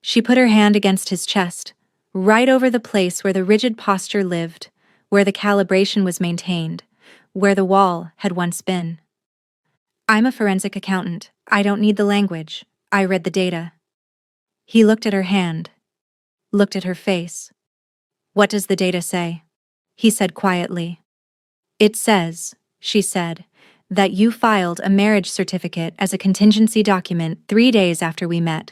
She put her hand against his chest, right over the place where the rigid posture lived, where the calibration was maintained, where the wall had once been. I'm a forensic accountant. I don't need the language. I read the data. He looked at her hand, looked at her face. What does the data say? He said quietly. It says, she said, that you filed a marriage certificate as a contingency document 3 days after we met.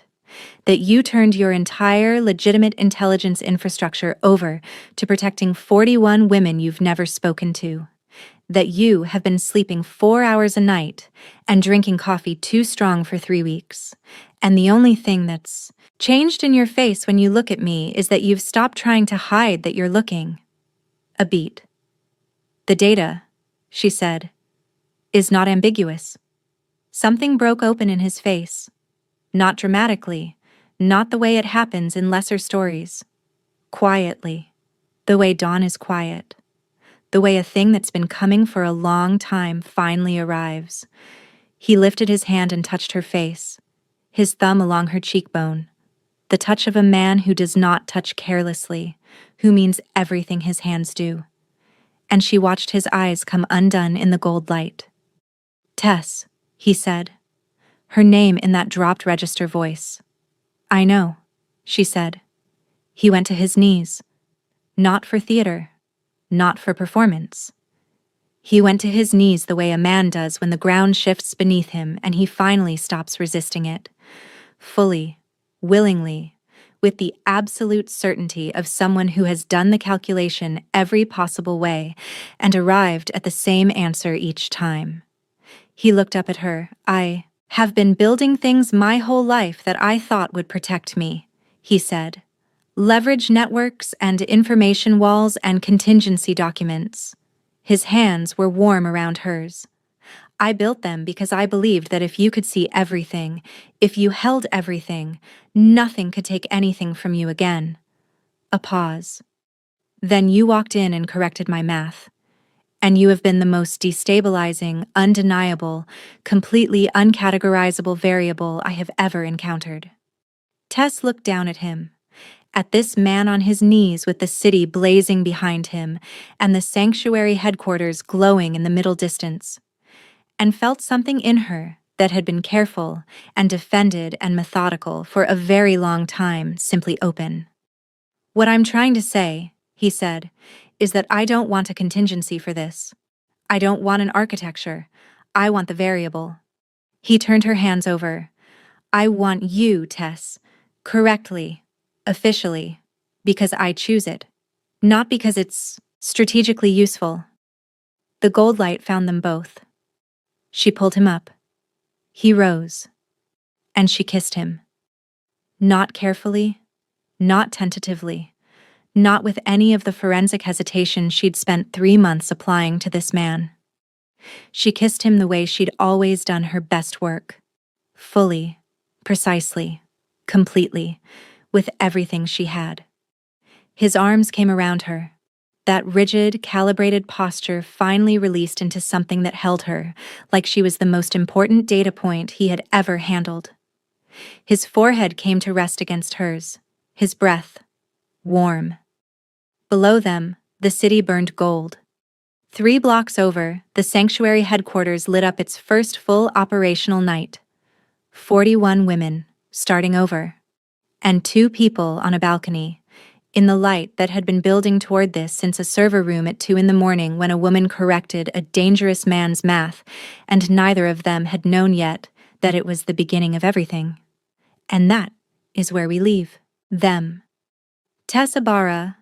That you turned your entire legitimate intelligence infrastructure over to protecting 41 women you've never spoken to. That you have been sleeping 4 hours a night and drinking coffee too strong for 3 weeks. And the only thing that's changed in your face when you look at me is that you've stopped trying to hide that you're looking. A beat. The data, she said, is not ambiguous. Something broke open in his face. Not dramatically, not the way it happens in lesser stories. Quietly, the way dawn is quiet. The way a thing that's been coming for a long time finally arrives. He lifted his hand and touched her face, his thumb along her cheekbone. The touch of a man who does not touch carelessly, who means everything his hands do. And she watched his eyes come undone in the gold light. Tess, he said, her name in that dropped register voice. I know, she said. He went to his knees. Not for theater, not for performance. He went to his knees the way a man does when the ground shifts beneath him and he finally stops resisting it. Fully, willingly, with the absolute certainty of someone who has done the calculation every possible way and arrived at the same answer each time. He looked up at her. I have been building things my whole life that I thought would protect me, he said. Leverage networks and information walls and contingency documents. His hands were warm around hers. I built them because I believed that if you could see everything, if you held everything, nothing could take anything from you again. A pause. Then you walked in and corrected my math. And you have been the most destabilizing, undeniable, completely uncategorizable variable I have ever encountered. Tess looked down at him, at this man on his knees with the city blazing behind him and the sanctuary headquarters glowing in the middle distance. and felt something in her that had been careful and defended and methodical for a very long time simply open. "What I'm trying to say," he said, "is that I don't want a contingency for this. I don't want an architecture. I want the variable." He turned her hands over. "I want you, Tess. Correctly. Officially. Because I choose it. Not because it's strategically useful." The gold light found them both. She pulled him up. He rose. And she kissed him. Not carefully, not tentatively, not with any of the forensic hesitation she'd spent 3 months applying to this man. She kissed him the way she'd always done her best work. Fully, precisely, completely, with everything she had. His arms came around her. That rigid, calibrated posture finally released into something that held her, like she was the most important data point he had ever handled. His forehead came to rest against hers, his breath, warm. Below them, the city burned gold. 3 blocks over, the sanctuary headquarters lit up its first full operational night. 41 women, starting over. And 2 people on a balcony, in the light that had been building toward this since a server room at 2 a.m. when a woman corrected a dangerous man's math, and neither of them had known yet that it was the beginning of everything. And that is where we leave them. Tess Ibarra,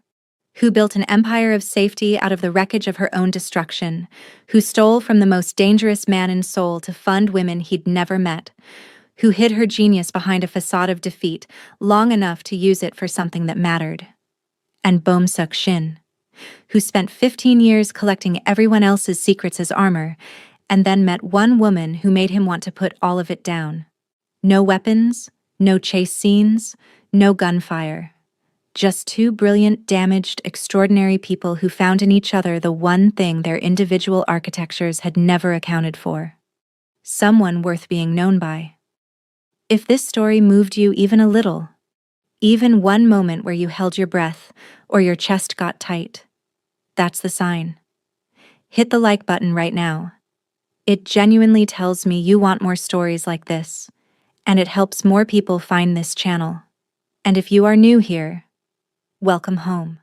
who built an empire of safety out of the wreckage of her own destruction, who stole from the most dangerous man in Seoul to fund women he'd never met, who hid her genius behind a facade of defeat long enough to use it for something that mattered. And Boum-Suk Shin, who spent 15 years collecting everyone else's secrets as armor, and then met one woman who made him want to put all of it down. No weapons, no chase scenes, no gunfire. Just 2 brilliant, damaged, extraordinary people who found in each other the one thing their individual architectures had never accounted for. Someone worth being known by. If this story moved you even a little, even one moment where you held your breath or your chest got tight, that's the sign. Hit the like button right now. It genuinely tells me you want more stories like this, and it helps more people find this channel. And if you are new here, welcome home.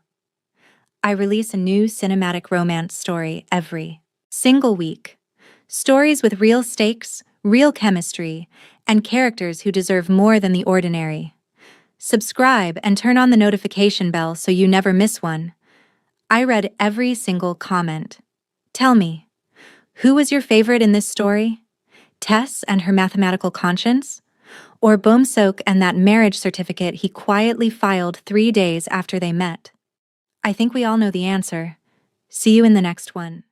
I release a new cinematic romance story every single week. Stories with real stakes, real chemistry, and characters who deserve more than the ordinary. Subscribe and turn on the notification bell so you never miss one. I read every single comment. Tell me, who was your favorite in this story? Tess and her mathematical conscience? Or Boum-Suk and that marriage certificate he quietly filed 3 days after they met? I think we all know the answer. See you in the next one.